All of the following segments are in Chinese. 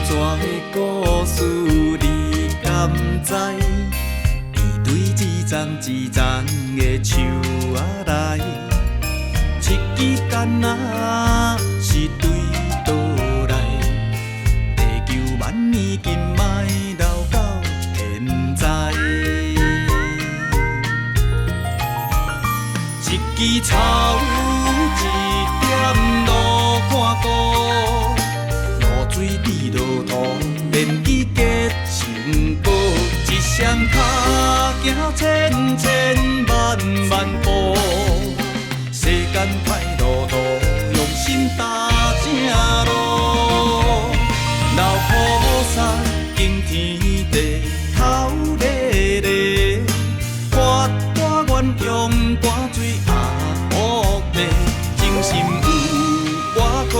蛇的故事你敢知？伊对一丛一丛的树仔来，一支竿仔是对倒来，地球万年金麦留到现在。一枝草，一点路看顾。露水滴落土，连枝结成果。一双脚行千千万万步，世间歹路途，用心踏正路。老菩萨敬天地，头咧咧，发大愿用汗水压福地，精神有外靠。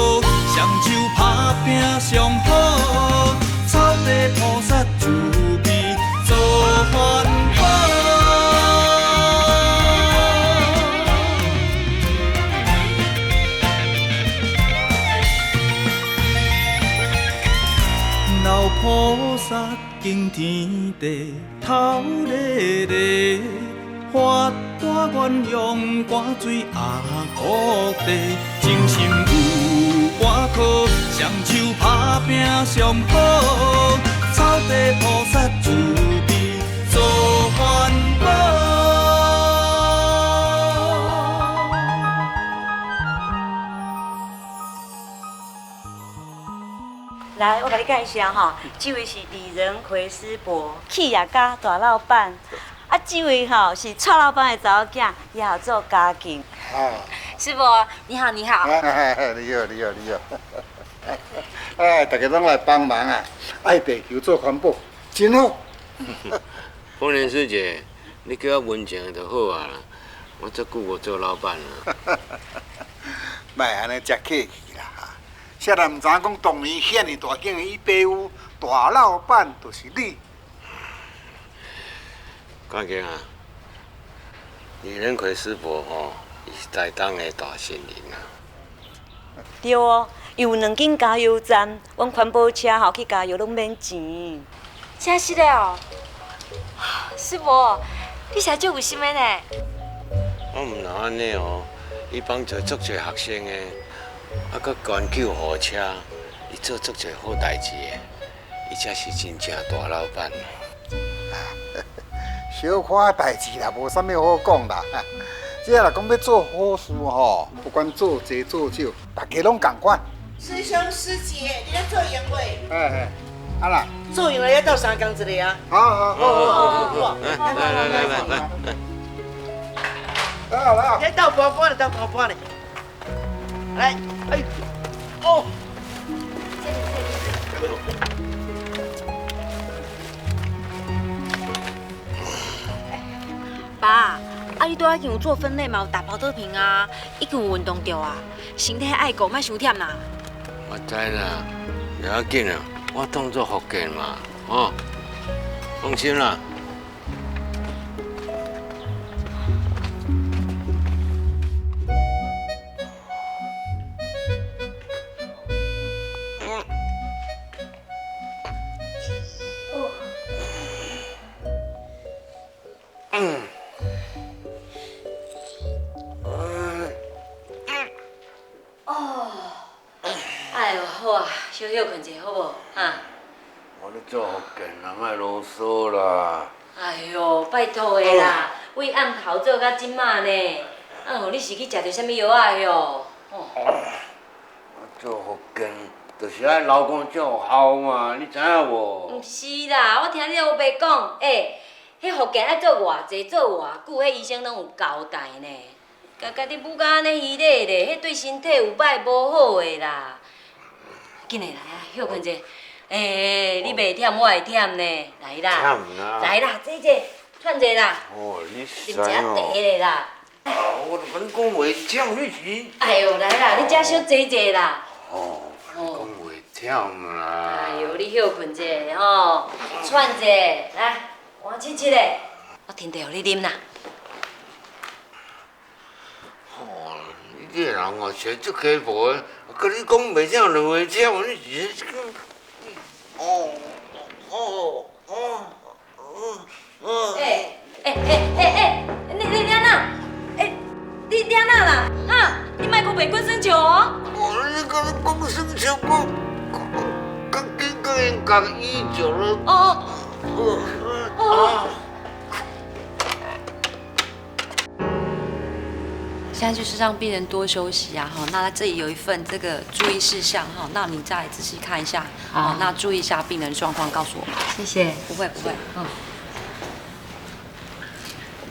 双手拍拼上好，草地菩萨慈悲做环保。老菩萨敬天地，头咧咧，发大愿用汗水压福地，精神有外靠，双手拍拼上好，草地菩萨慈悲做环保。来，我给你介绍哈，这位是李仁奎师伯，企业家大老板。啊，这位吼是蔡老板的查某囝，也好做家境。师伯，你好，你好。你好，你好。哎，大家拢来帮忙啊！爱地球做环保，真好。丰年师姐，你叫我文静就好啊。我这久无做老板了。莫安尼食客气啦哈！谁人唔知影讲当年遐尼大间的伊爸母大老板就是你。关键啊，李仁奎师伯吼，伊是台东的大新人啊。对哦，有2间加油站，阮环保车吼去加油拢免钱。真是的哦。师伯，你实在足有心的呢。我唔能安尼哦，伊帮助足侪学生的，啊，佮捐救护车，伊做足侪好代志的，伊才是真正大老板。小可代志啦，无啥物好讲啦。这若讲要做好事吼，不管做济做少，大家拢共款。师兄师姐，你咧做营未？哎，啊啦，做营了要斗三工一个啊！好，来。来，你斗半半的，斗半半的。来，哎，哦。爸，啊你拄仔已经有做分类嘛，有打保特瓶啊，已经有运动着啊，身体爱顾，莫伤忝啦。我知啦，不要紧啊，我当作福建嘛，哦，放心啦。哎呦，好啊，小休困者好无？哈。我咧做福建啦，莫啰嗦啦。哎呦，拜托的啦，为暗头做到即马呢。啊，你是去食着啥物药啊哟？哦。我做福建，就是爱流汗才有效嘛，你知影无？毋是啦，我听你老爸讲，迄福建爱做偌济做偌久，迄医生拢有交代呢。家己母甲安尼虚咧咧，迄对身体有歹无好的啦。紧来来来，休困者。你袂忝，我会忝呢。来啦，忝啦。来啦，坐坐，喘者啦。哦，你啉一下茶咧啦。我都跟你讲袂忝，你是。哎呦，来啦，你遮小坐坐啦。哦，讲袂忝啦。哎呦，你休困者吼，喘者，来，换七七咧，我摕茶互你啉啦。哦，你这个人哦，是足刻薄的，跟你讲袂忝就袂忝，你是。你安那？你安那啦？哈，你莫阁袂滚生笑哦。你甲你讲生笑，我紧甲因讲医着了。现在就是让病人多休息啊，哈。那这里有一份这个注意事项哈，那你再仔细看一下，好，那注意一下病人状况，告诉我。谢谢。不会，嗯。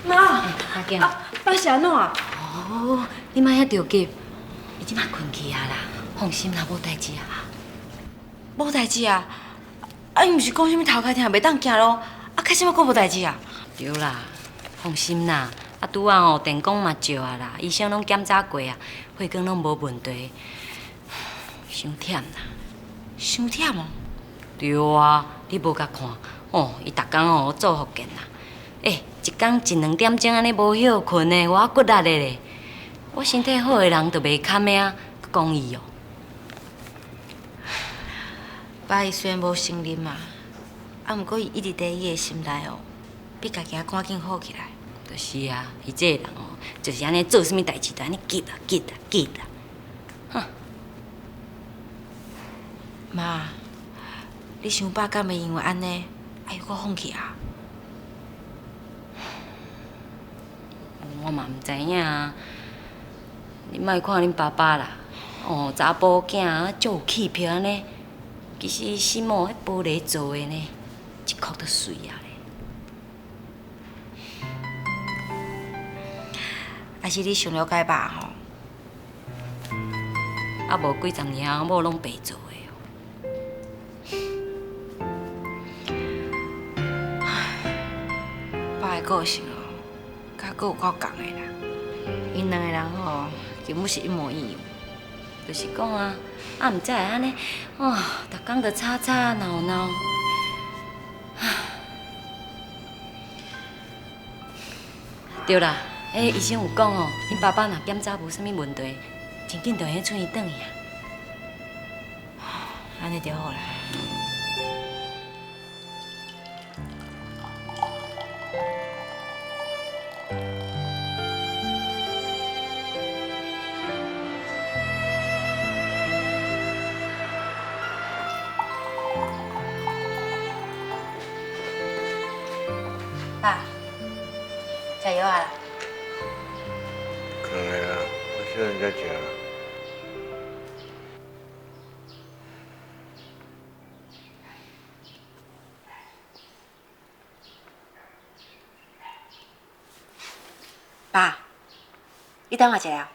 妈，阿健，爸是安怎啊？哦，你莫遐着急，伊即马困去啊啦，放心啦，无代志啊。无代志啊？啊，伊毋是讲什么头壳疼袂当行咯？啊，开什么阁无代志啊？对啦，放心啦。啊，拄啊吼，电工嘛照啊啦，医生拢检查过啊，血管拢无问题。伤忝啦，伤忝哦。对啊，你无甲看哦，伊逐工哦做复健啦。一工一2点钟安尼无休困的，我骨力的咧。我身体好的人就袂堪的啊，讲伊哦。爸伊虽然无承认嘛，啊，毋过伊一直伫伊的心内哦，比家己赶紧好起来。就是啊，伊这个人哦，就是安尼做啥物代志都安尼急啦。哼，妈，你想爸敢会因为安尼，哎呦，我放弃啊？我嘛毋知影啊。你莫看恁爸爸啦，哦，查甫囝啊，足有气魄安尼。其实心哦，迄玻璃做的呢，一哭都碎啊咧。还是你想了解爸吼？啊，无几十年啊，某拢白做的哦。爸的个性哦，甲佫有够共的啦。因两个人吼，根本是一模一样。就是讲啊，毋才会安尼，哦，逐工着吵吵闹闹。对啦。医生有讲哦，恁爸爸若检查无啥物问题，真紧就会出院转去啊。安尼就好啦。爸，加油啊！可能啊，我现在在家。爸，你等我一下。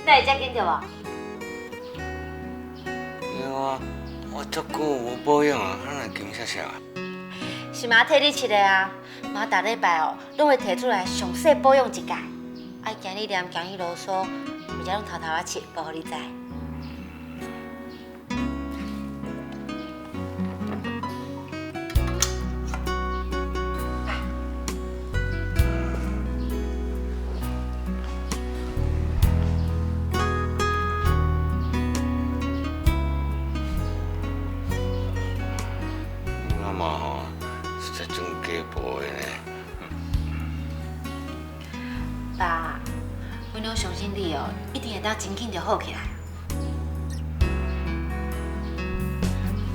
哪会遮紧着无？我足久无保养啊，哪会金闪闪啊？是妈替你试的啊，妈逐礼拜哦，拢会摕出来详细保养一届。爱今日念讲伊啰嗦，毋则拢偷偷啊试，无互你知。爸，阮拢相信你哦，一定会当真紧就好起来。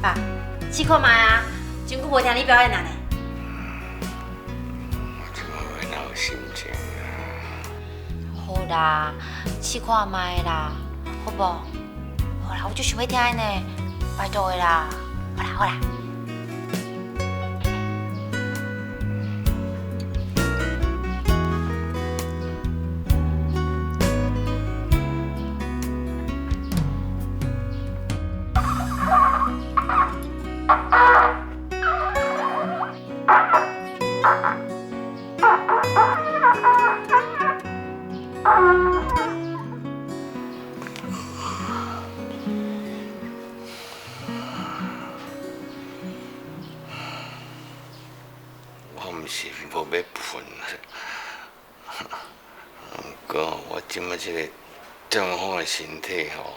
爸，试看卖啊，真久无听你表演了呢。我怎么会哪有心情啊？好啦，试看卖啦，好不？好啦，我就想要听呢，拜托的啦。好啦。心无要喷。不过我即摆即个这么好的身体吼，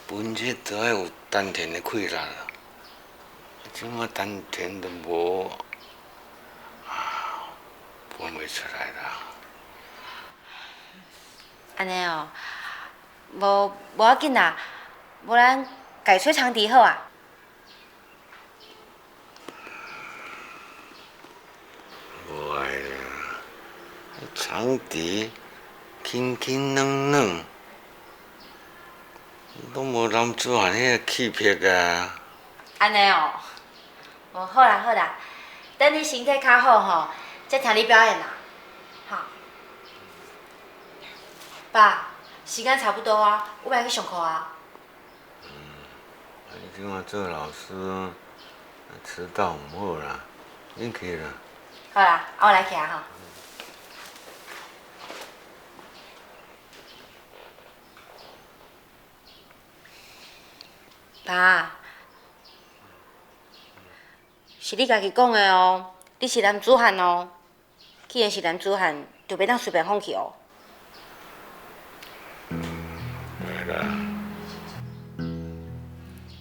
本质都要有丹田的气力啦。即摆丹田都无，喷袂出来啦。安尼哦，无要紧啦，无咱改吹长笛好啊。无爱啦，长笛轻轻软软，拢无男子汉迄个气魄啊。安尼哦，好啦好啦，等你身体较好吼，再听你表演啦。好，爸，时间差不多啊，我要去上课啊。你今仔做老师，迟到唔好啦，恁去啦。好啦，我来徛吼。爸，是你家己讲的哦，你是男子汉哦。既然是男子汉，就袂当随便放弃哦。对啦。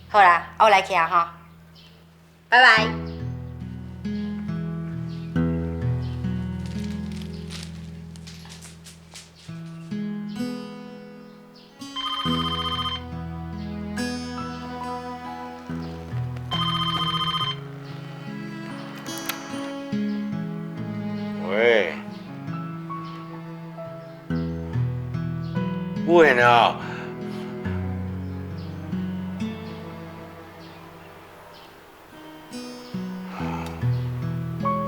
好啦，我来徛吼，拜拜。喂，喂呢？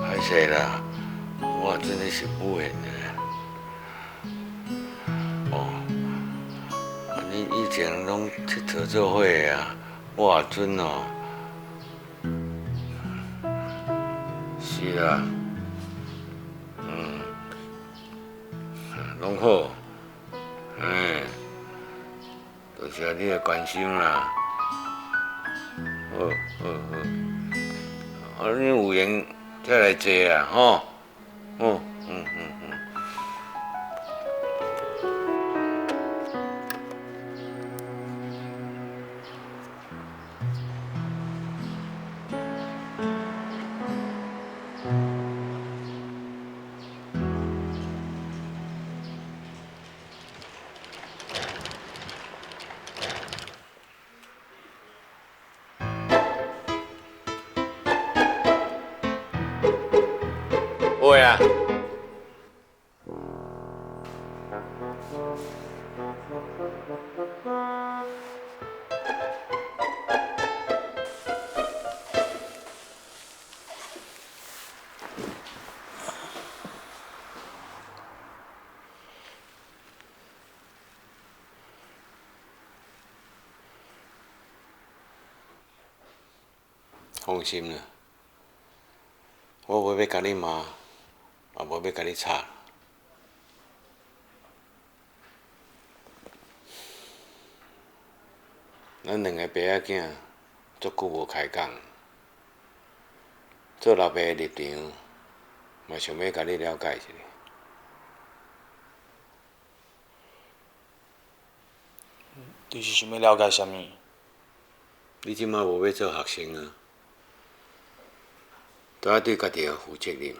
歹势啦，我真的是不会呢。哦，你以前拢佚佗做伙啊，我也准哦。是啦。拢好，多谢你的关心啦。好，你有闲再来坐啊，吼。会啊。放心啦，我无要甲你骂，也无要甲你吵。咱两个爸仔囝足久无开讲，做老爸的立场，嘛想要甲你了解一下。你是想要了解啥物？你即摆无要做学生啊？都要对家己负责任。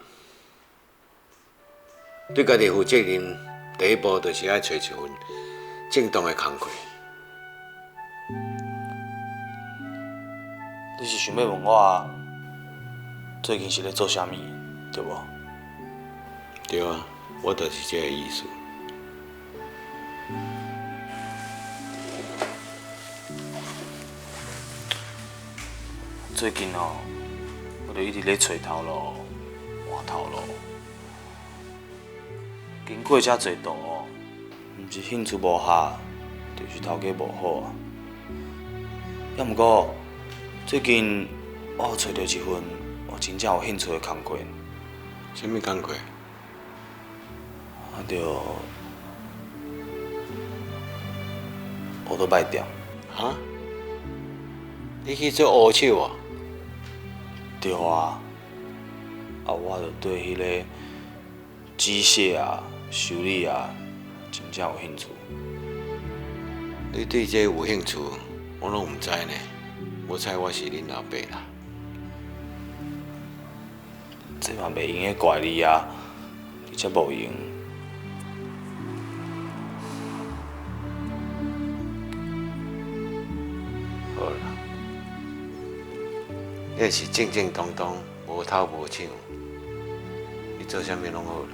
对家己负责任，第一步就是要找一份正当的工课。你是想要问我最近是咧做啥物，对无？对啊，我就是这个意思。最近哦，我就一直咧找头路、换头路，经过遮侪道哦，毋是兴趣无合，就是头家无好啊。要毋过最近我找到一份我真正有兴趣的工课，什么工课？就学倒摆店。哈？你去做乌手啊？对啊，我就对迄个机械啊、修理啊，真正有兴趣。你对这有兴趣，我拢唔知呢。我猜我是恁老爸啦。这嘛袂用个怪你啊，而且无用。好啦，你是正正当当，无头无手，你做啥物拢好啦。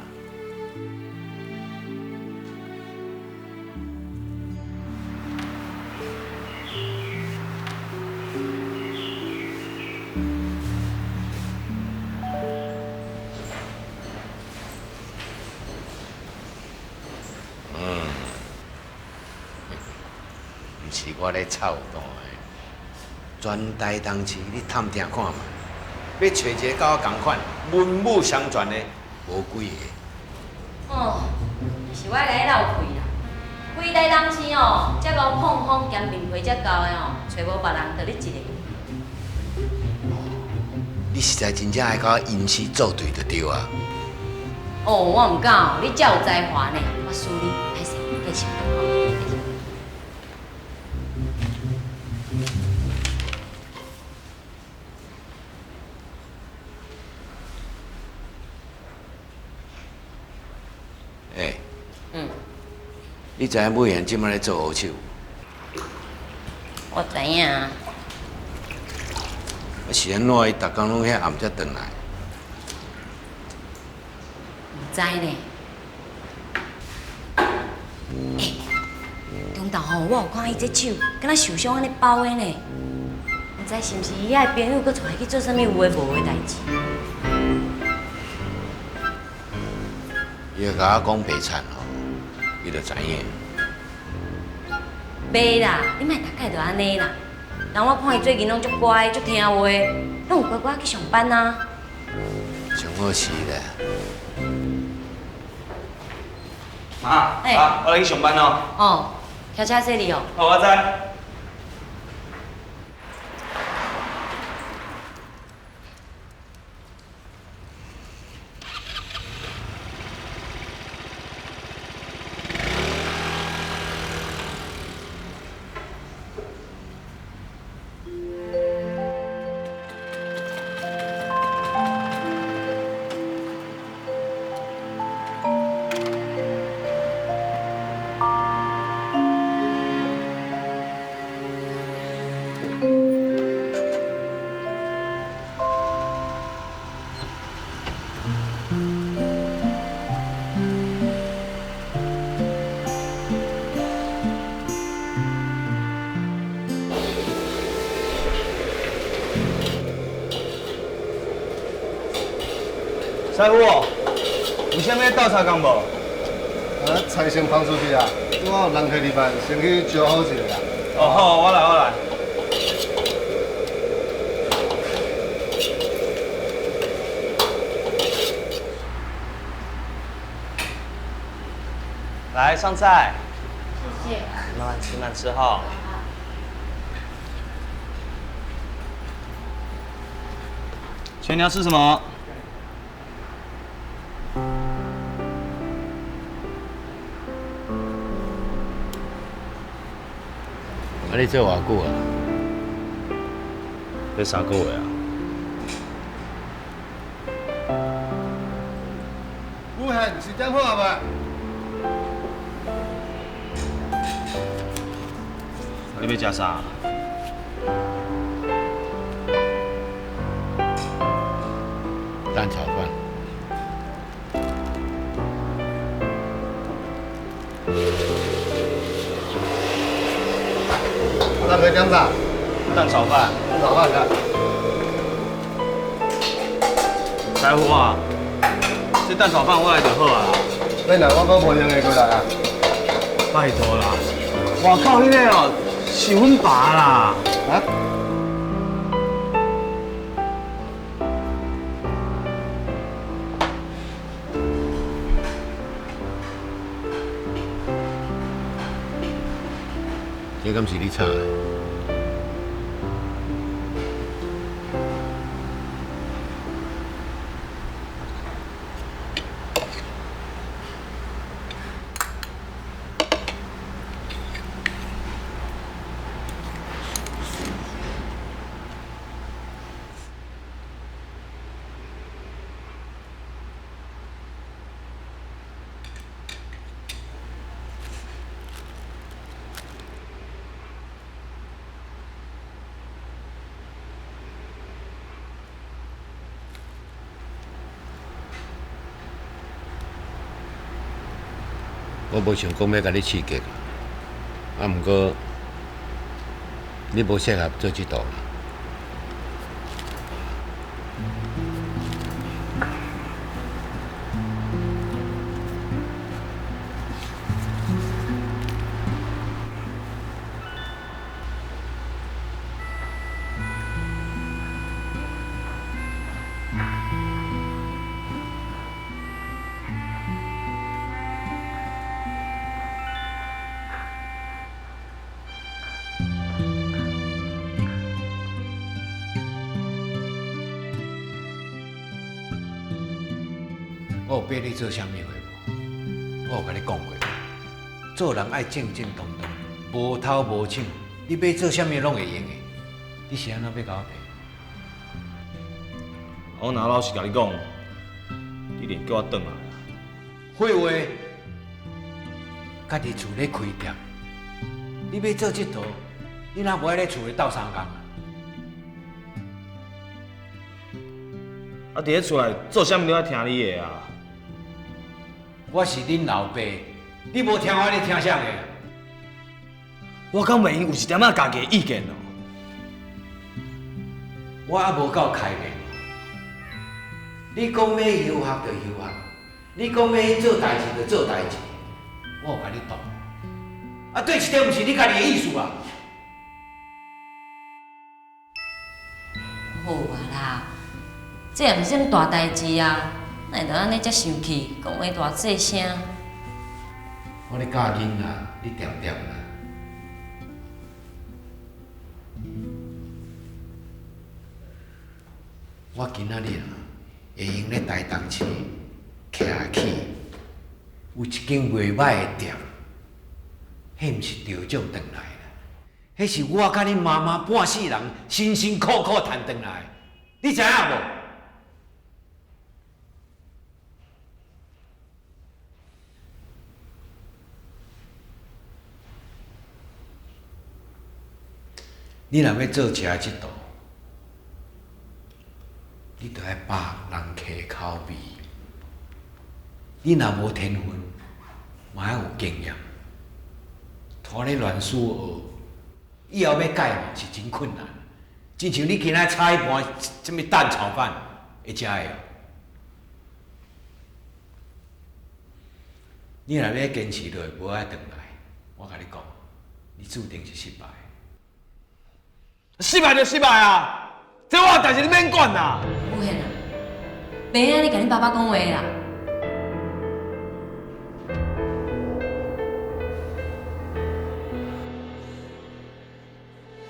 是我咧操蛋的，全台同市你探听看嘛，要找一个甲我同款文武双全的，无几个。哦，是我来闹亏啦。规台东市哦，遮个碰碰兼面皮遮高的哦，找无别人，就你一个。你实在真正爱甲我吟诗作对就对啊。哦，我毋敢哦，你遮有才华呢，我输你，歹势，继续哦。你知影美妍即摆咧做何手？我知影。啊是安怎？伊逐工拢遐暗才转来。毋知呢。中昼吼，我有看伊这手，敢若受伤安尼包的呢。毋知是毋是伊遐的朋友搁带去做啥物有诶无诶代志？伊会甲我讲白惨吼，你就知影。袂啦，你莫大概就安尼啦。人我看伊最近拢足乖，足听话，拢有乖乖去上班啊。上好是咧。妈，嘿我来去上班咯。哦，开车洗你哦。好，我知。师傅，有啥物倒茶工无？菜先放出去啊！我有人客入饭，先去招好一下啦。哦好，我来。来上菜。谢谢。慢慢吃，慢吃哈。全你要吃什么？啊，你做偌久啊？要3个月啊。武汉是点好啊嘛？你要吃啥？蛋炒饭。那可以点啥？蛋炒饭。蛋炒饭的。师傅啊，这蛋炒饭我来就好啊。你若我讲无用的过来啊。拜托啦！哇靠，迄个哦，是阮爸啦。啊？这敢是你炒的？我无想讲要甲你刺激，啊，毋过你无适合做这道啦。我有逼你做啥物货无？我有甲你讲过，做人爱正正当当，无偷无抢，你要做啥物拢会用的。你是安怎要甲我赔？我若老实甲你讲，你连叫我转来啦。废话，家己厝咧开店，你要做这道，你哪无爱咧厝咧斗相共啊？啊，伫咧厝内做啥物都爱听你的啊。我是恁老爸，你无听我咧听啥个？我敢袂用有一点仔家己的意见哦。我还无够开明。你讲要休学就休学，你讲要去做代志就做代志，我有甲你讲。啊，对一点毋是你家己的意思啊。好啊啦，这也毋是啥大代志啊，哪会着安尼遮生气，讲话大细声？我咧教囡仔，你点点啦。我今仔日啊，会用咧台东市徛起，有一间袂歹的店，迄毋是得奖转来啦，迄是我甲恁妈妈半世人辛辛苦苦赚转来的，你知影无？你若要做食这道，你着爱把人客口味。你若无天分，嘛要有经验，拖咧乱输学，以后要改嘛是真困难。亲像你今仔炒一盘什么蛋炒饭，会食会？你若要坚持落，无爱转来，我甲你讲，你注定是失败。失败就失败啊！这我的代志你免管啦。有闲啊，袂安尼甲恁爸爸讲话啦。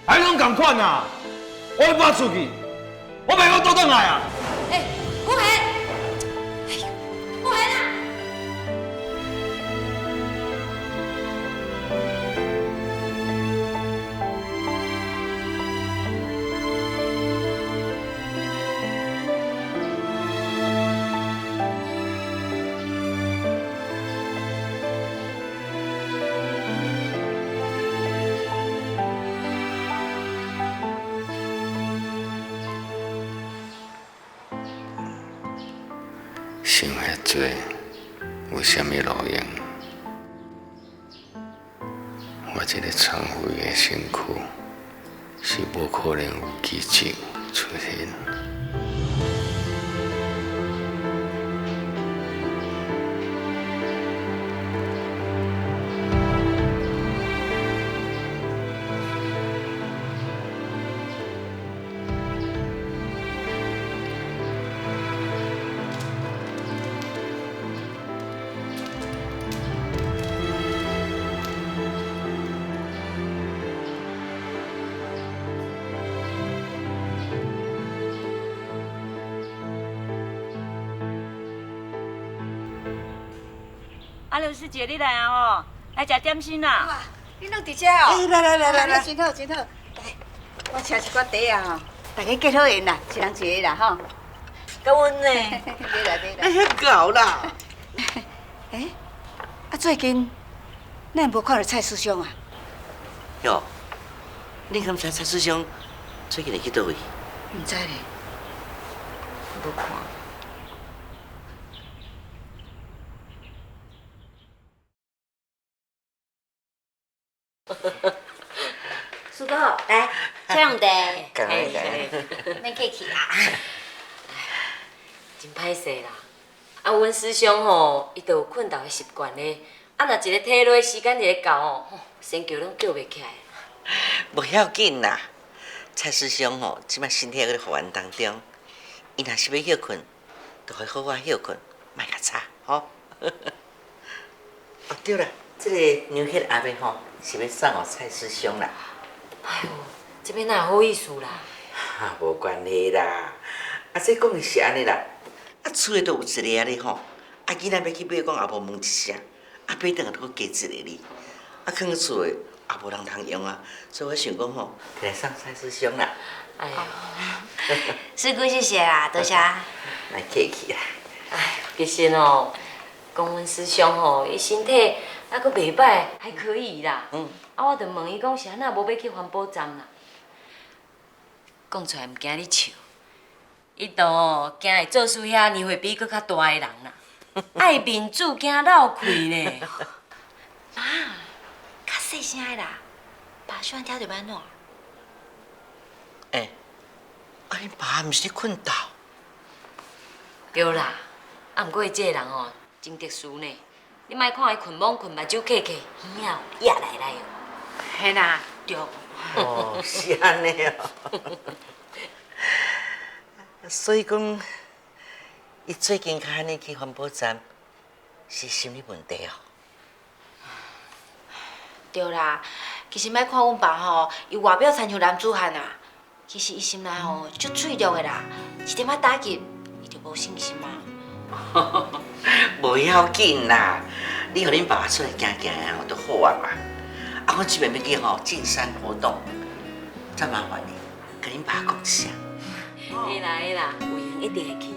还拢共款啊！我要搬出去，我袂讲倒转来啊！哎，有闲，哎呦，有闲啊！想遐多，有啥物路用？我这个残废的身躯是无可能有奇迹出现。啊，刘师姐，你来啊吼，来食点心啦。哇，你拢伫遮哦？来来来来来，真好真好。来，我请一寡茶啊吼，大家结好缘啦，一人一个啦吼。甲阮呢？买来买来。迄够啦。哎，啊最近，咱无看到蔡师兄啊？哟，你敢知蔡师兄最近会去倒位？唔知咧，无看。哥，来，车用茶。感恩感恩。免客气啦。真歹势啦！啊，阮师兄吼，伊就有困觉的习惯咧。啊，若一个体落时间一个到吼，先叫拢叫袂起来。无要紧啦，蔡师兄吼，即摆身体还伫复原当中，伊若是要休困，就会好好休困，莫甲吵，吼。哦，对了，这个牛血阿妹吼，是要送互蔡师兄啦。哎呦，这边哪有好意思啦？啊，无关系啦，啊，这讲的是安尼啦，啊，厝里都有一个啊咧吼，啊，囡仔要去买，讲也无问一声，啊，买倒来都加一个哩，啊，放喺厝里也无人通用啊，所以我想讲吼，摕来送蔡师兄啦。哎呀，师姑谢谢啦，多谢。莫客气啦。哎，其实哦，讲阮师兄吼，伊身体还阁袂歹，还可以啦。啊，我就问伊讲是安那无要去环保站啦？讲出来毋惊你笑，伊都惊会做出遐年岁比佫较大的人啦。爱面子惊闹气咧。妈，较细声的啦，爸喜欢听着安怎？啊，恁爸毋是咧困觉？对啦，啊，毋过伊这个人哦，真特殊呢。你莫看伊困懵困，目睭刻刻，耳仔压来来哦。嘿啦，对。哦，是安尼哦。所以讲，伊最近较安尼去环保站，是心理问题哦。对啦，其实莫看阮爸吼，伊外表亲像男子汉啊，其实伊心内吼足脆弱的啦，一点仔打击，伊就无信心啊。无要紧啦，你互恁爸出来行行啊，就好啊嘛。啊，我这边要去吼进山活动，再麻烦你跟恁爸讲一声。会啦会啦，有闲一定会去。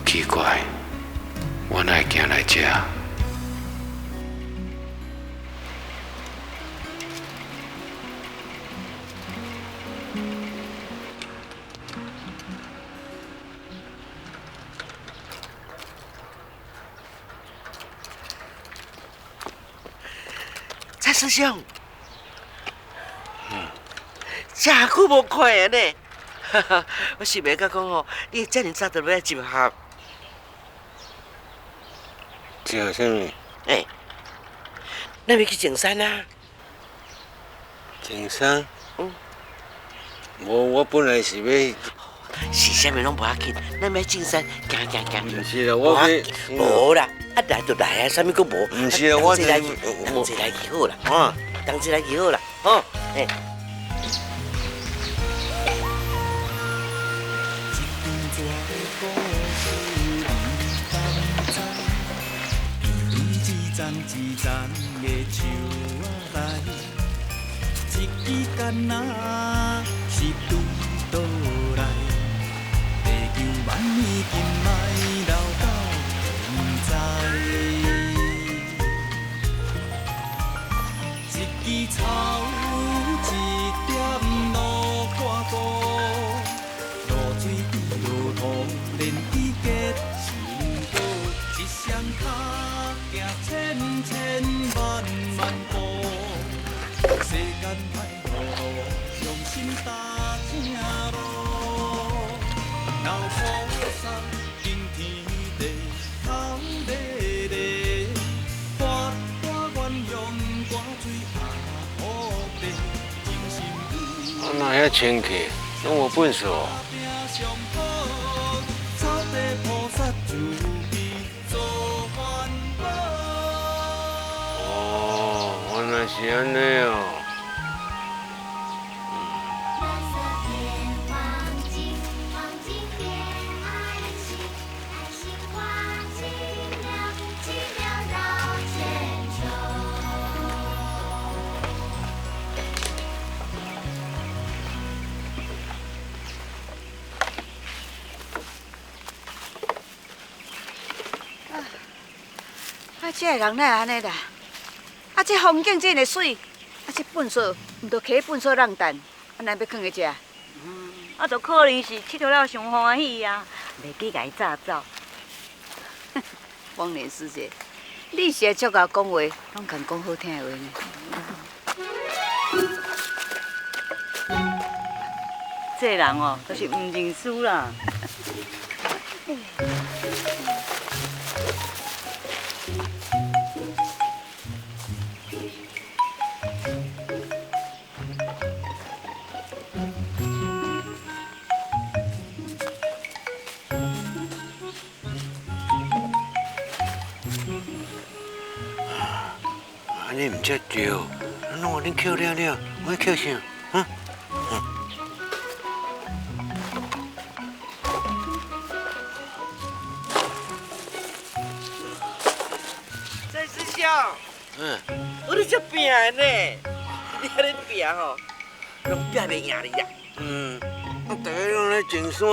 奇怪，我哪会行来这？蔡师兄，真久无看呢，我想袂到讲吼，你遮尔早就要来集合。这有啥物？咱要去景山啊！景山？我本来是要。是啥物拢无要紧，咱要景山行行行。唔是啦，我要。无啦，啊来就来啊，啥物佫无？唔是啦，我同齐来去好啦，吼，同齐来去好啦，吼，一丛的树仔内，一支竿仔是对倒来，地球万年今卖流到现在。一支草，一点路看过，露水滴落土，连伊结成果，一双脚。行千万步，世间歹路，用心踏正路。遐清气，拢无本事哦。哦，原来是安尼哦。 这个人哪会安尼啦？啊，这风景真会水，啊，这粪扫毋着摕粪扫让蛋，啊，哪要囥去食？啊，就可能是佚佗了上欢喜啊，袂记甲伊炸走。丰年师姐，你是会足够讲话，拢敢讲好听的话呢。这人哦，就是唔认输啦。你唔接着，拢话恁扣了了，我扣啥？啊？蔡师兄，我你足拼的呢，你安尼拼吼，拢拼袂赢你呀。大家拢来种山，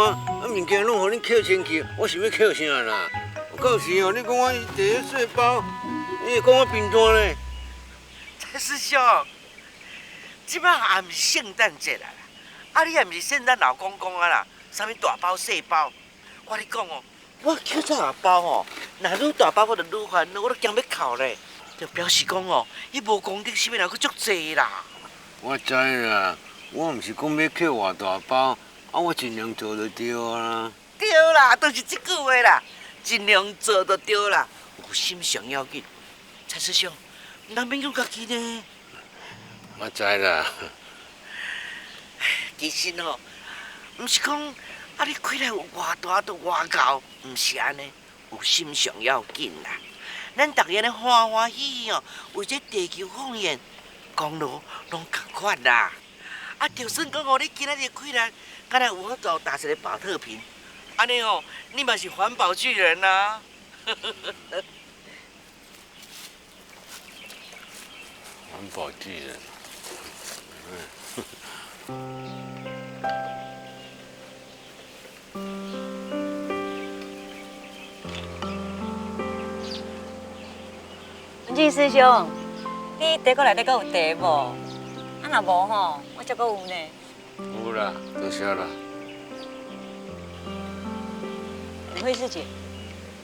物件拢互恁扣清去，我是要扣啥啦？到时哦，你讲我第一细胞，你会讲我贫惰呢？ 蔡师兄，即摆也毋是圣诞节啦，啊你也毋是圣诞老公公啊啦，啥物大包细包，我你讲哦，我捡这大包哦，若愈大包我就愈烦恼，我都惊要哭咧，就表示讲哦，伊无功德心的人佫足济啦。我知啦，我毋是讲要捡偌大包，啊我尽量做就对啊。对啦，就是即句话啦，尽量做就对啦，有心上要紧。蔡师兄。 难免用家己呢。我知啦。其实哦，毋是讲啊，你开来有偌大都偌高，毋是安尼，有心上要紧啦。咱逐个咧欢欢喜喜哦，为这地球奉献，功劳拢同款啦。啊，就算讲哦，你今仔日开来，敢若有法度打一个保特瓶，安尼哦，你嘛是环保巨人啦。环保巨人，文静师兄，你茶锅内底阁有茶无？啊，若无吼，我才阁有呢。有啦，多谢啦。慧师姐，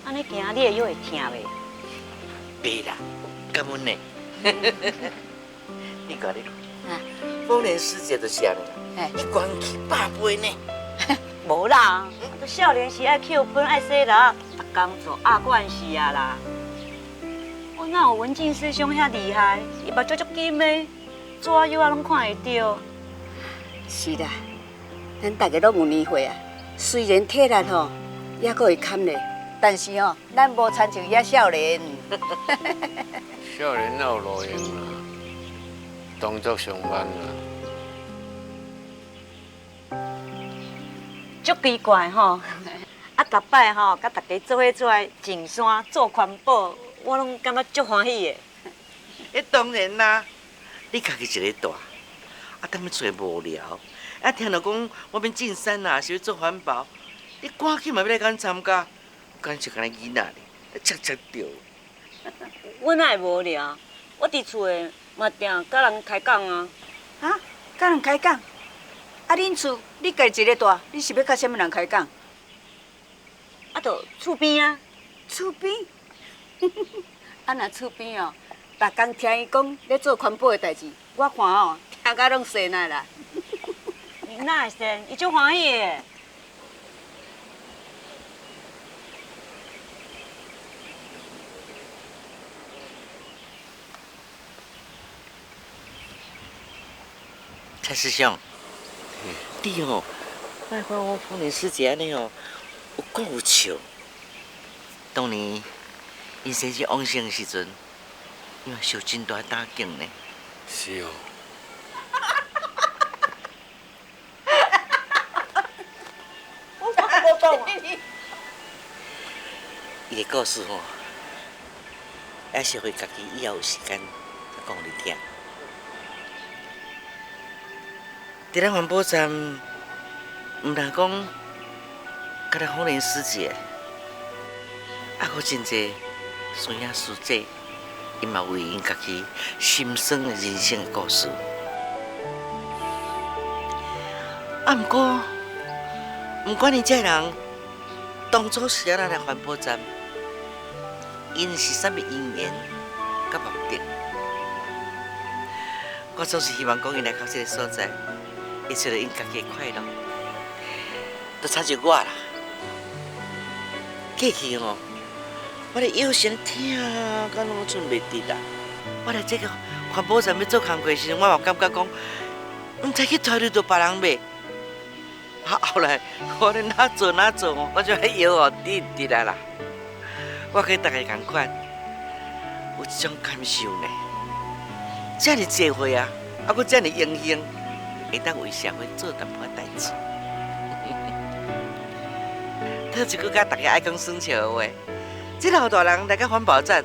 安尼行你的腰会疼袂？袂啦，感恩呢。你讲你，丰年师姐就是安尼啦，一罐起100杯呢。无啦，我少年时爱扣分爱洗蜡，逐工做压罐事啊啦。我哪有文静师兄遐厉害？伊目睭足金的，左右啊拢看会到。是啦，咱大家拢有年岁啊，虽然体力吼也阁会堪咧，但是吼，咱无亲像遐少年。少年哪有路用啦？当作上班啦。足奇怪吼，啊，逐摆吼，甲大家做伙出来进山做环保，我拢感觉足欢喜的。迄当然啦，你家己一个大，啊，踮咧做无聊，啊，听到讲我们进山啦，是要做环保，你赶紧嘛要来甲参加，敢是干那囡仔咧，切切着。我哪会无聊？我伫厝诶嘛定甲人开讲啊。啊，甲人开讲？啊，恁厝你家一个大，你是要甲啥物人开讲？啊，就厝边啊。厝边？啊，若厝边哦，逐工听伊讲咧做环保诶代志，我看哦，听甲拢神啊啦。哪会神？伊足欢喜诶。蔡师兄，你哦，莫看我丰年师姐安尼哦，有够有笑。当年因生是往生的时阵，伊嘛受真大打击呢。是哦。我讲啊。伊的故事吼，还是会家己以后有时间再讲你听。伫咱环保站，毋但讲，甲咱丰年师姐，还有真济孙仔师姐，伊嘛为因家己心酸的人生的故事。啊，毋管你这人当初是咱来环保站，因是啥物因缘甲目的，我总是希望讲因来到这个所在。会找到因家己的快乐，就差就我啦。过去吼，我咧腰身疼，甲拢寸袂直啦。我来这个环保站要做工课时，我嘛感觉讲，毋知去拖累到别人袂。后来我咧哪做，我就迄腰哦直来啦。我跟大家同款，有一种感受呢。遮尔济岁啊，还佫遮尔英雄。会当为社会做淡薄仔代志，讨一句甲大家爱讲耍笑的话，这老大人来到环保站，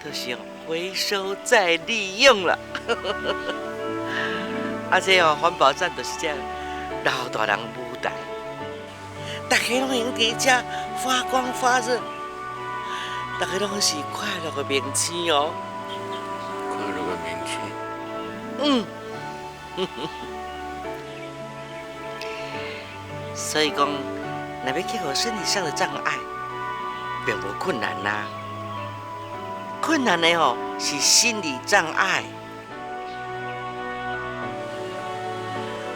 就是回收再利用了。而且哦，环保站就是这老大人舞台，大家拢用伫遮发光发热，大家拢是快乐的明星哦。快乐的明星。嗯。所以讲，若要克服身体上的障碍，并无困难啦。困难的吼是心理障碍。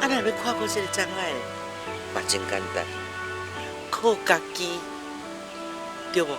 啊，若要跨过这个障碍，嘛真简单，靠家己，对无？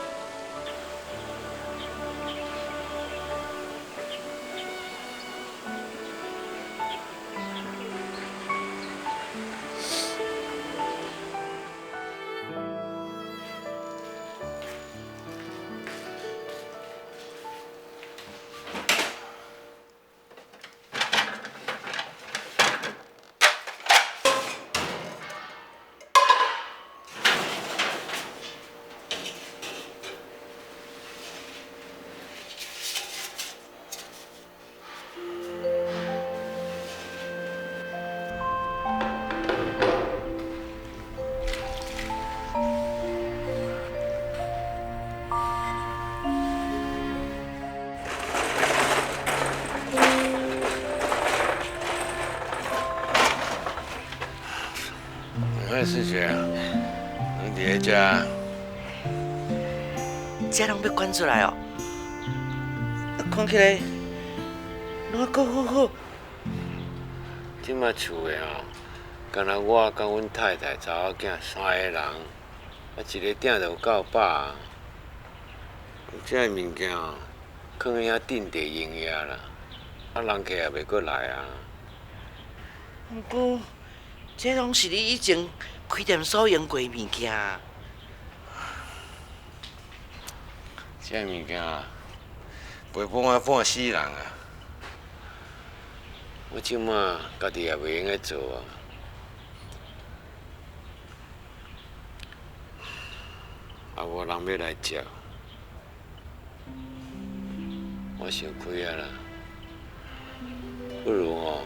那师姐啊，侬伫咧遮，这人要赶出来哦，看起来拢够好好。即马厝的哦，敢若我甲阮太太、查某囝3个人，啊一个鼎就有够饱啊。这物件哦，放喺遐顶地营业啦，啊人客也袂过来啊。不过，这拢是你以前开店所用过的物件。这物件陪伴我半世人啊！我即马家己也袂用咧做啊。也无人要来接，我想开啊啦，不如哦，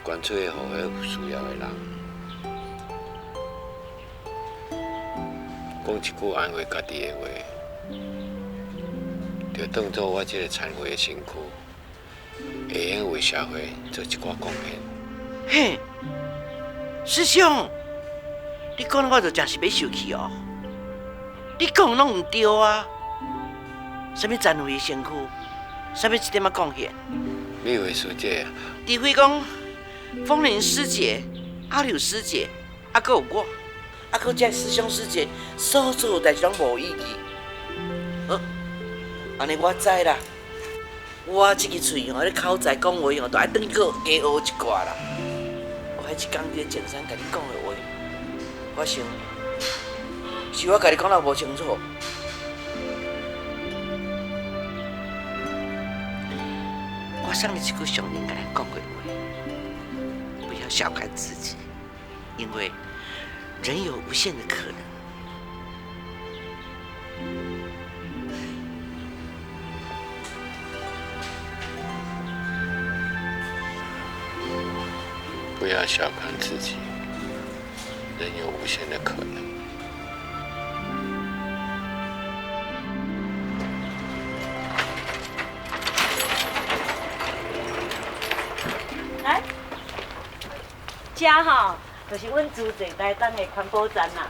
干脆互迄有需要的人，讲一句安慰家己的话，就当作我这个残废的身躯，会用为社会做一寡贡献。嘿，师兄，你讲的我就真是要生气哦。你讲拢唔对啊！什么残废的身躯，什么一点仔贡献？你以为师姐啊？除非讲风铃师姐、阿柳师姐，还佫有我，还佫这师兄师姐，所做代志拢无意义。安尼我知啦，我这个嘴吼，咧口才讲话吼，都爱转去加学一寡啦。我还一天伫前山甲你讲的话，我想是我甲你讲得无清楚。我送你一句上人甲咱讲过的话：不要小看自己，因为人有无限的可能。不要小看自己，人有无限的可能。来，这吼就是阮资济台东的环保站啦。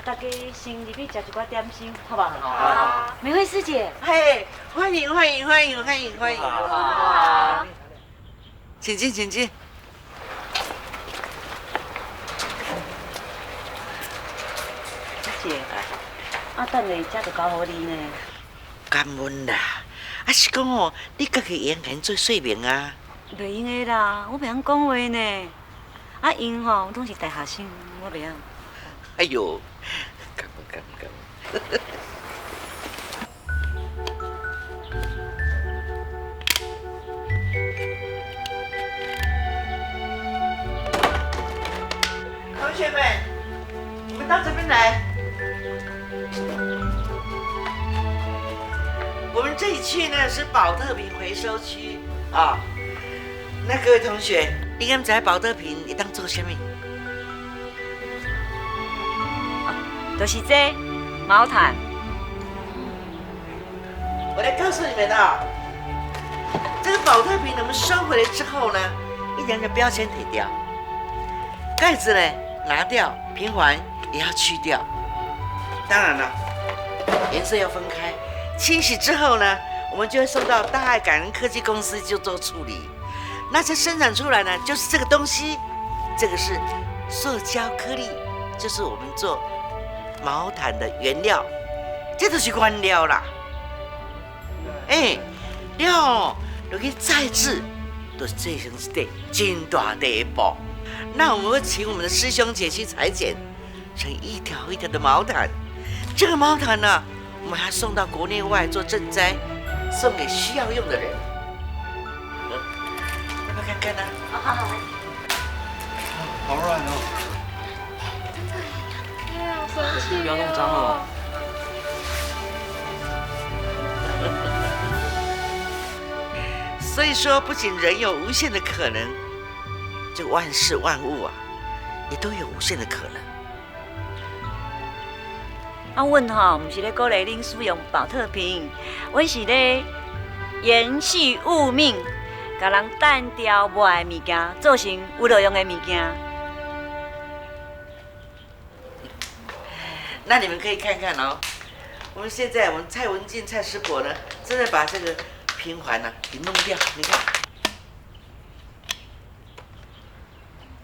大家先入去食一寡点心，好不好？好。美惠师姐，嘿，欢迎欢迎欢迎欢迎欢迎！哇，请进请进。师姐，等下才就交互你呢。感恩啦，是讲哦，你家己会用做说明啊？袂用的啦，我袂晓讲话呢。因吼拢是大学生，我袂晓。哎呦，感恩感恩感恩。同学们，你们到这边来。我们这一区呢是保特瓶回收区啊。那各位同学，你敢知保特瓶会当做什么？就是这毛毯。我来告诉你们啊，这个保特瓶我们收回来之后呢，一定要标签贴掉，盖子呢拿掉，瓶环也要去掉。当然了，颜色要分开。清洗之后呢，我们就会送到大爱感恩科技公司就做处理。那这生产出来呢，就是这个东西，这个是塑胶颗粒，就是我们做毛毯的原料，这都是原料啦。料就去再制，都是做成一个真大的一步。那我们会请我们的师兄姐去裁剪成一条一条的毛毯。这个毛毯呢，我们还送到国内外做赈灾，送给需要用的人。要不要看看呢？好。好软哦。不要弄脏哦。所以说，不仅人有无限的可能，这个万事万物啊，也都有无限的可能。阮吼，唔是咧鼓励恁使用保特瓶，阮是咧延续物命，甲人单调无爱物件，做成有路用的物件。那你们可以看看哦，我们现在蔡文静蔡师伯呢，正在把这个瓶环呢给弄掉，你看。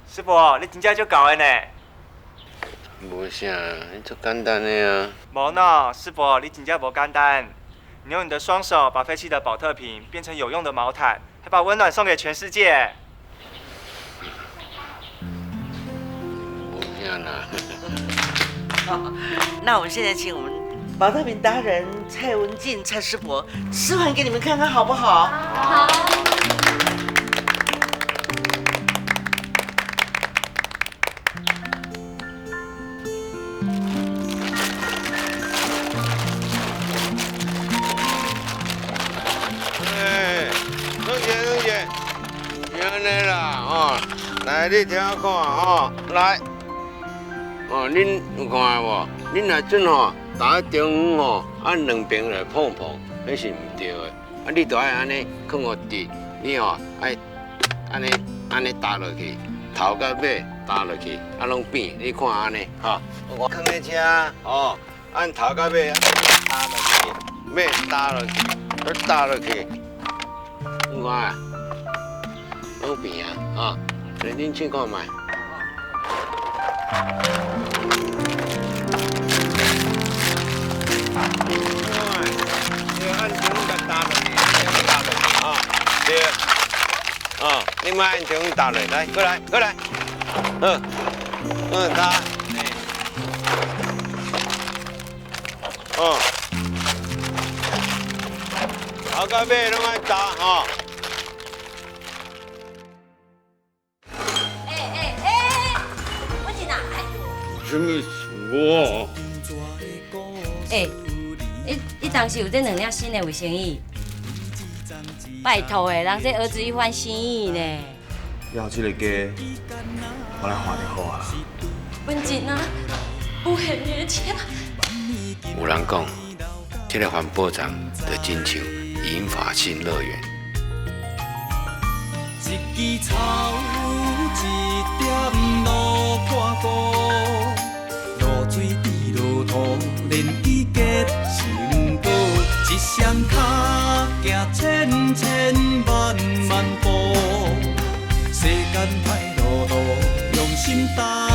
师伯，你真正足够的呢。无啥，你足简单的啊。无喏，师伯，你真正无简单。你用你的双手把废弃的保特瓶变成有用的毛毯，还把温暖送给全世界。无啥啦。那我们现在请我们保特瓶达人蔡文静蔡师伯示范给你们看看，好不好？好。来，你听我看哦，来，恁有看无？恁若准吼打中央吼，按两边来碰碰，那是唔对的。你着爱安尼放互直，你吼爱安尼搭落去，头甲尾搭落去，拢扁。你看安尼，我放咧车，按头甲尾搭落去，尾搭落去，再搭落去，有看？拢扁啊，认真试看卖。对，按中甲搭落去，搭落去对，你莫按中打落来，过来，过来，打，头到尾拢爱打吼。我是哪来？什么我？你当时有这2领新的卫生衣？拜托的，人这儿子一番心意呢。要这个家，我来换就好啊。文静啊，有现你的车。有人讲，这个环保站就真像银发新乐园。一枝草，一点路看过，露水滴落土，连伊结成果。一双脚行千千万万步，世间歹路路，用心担。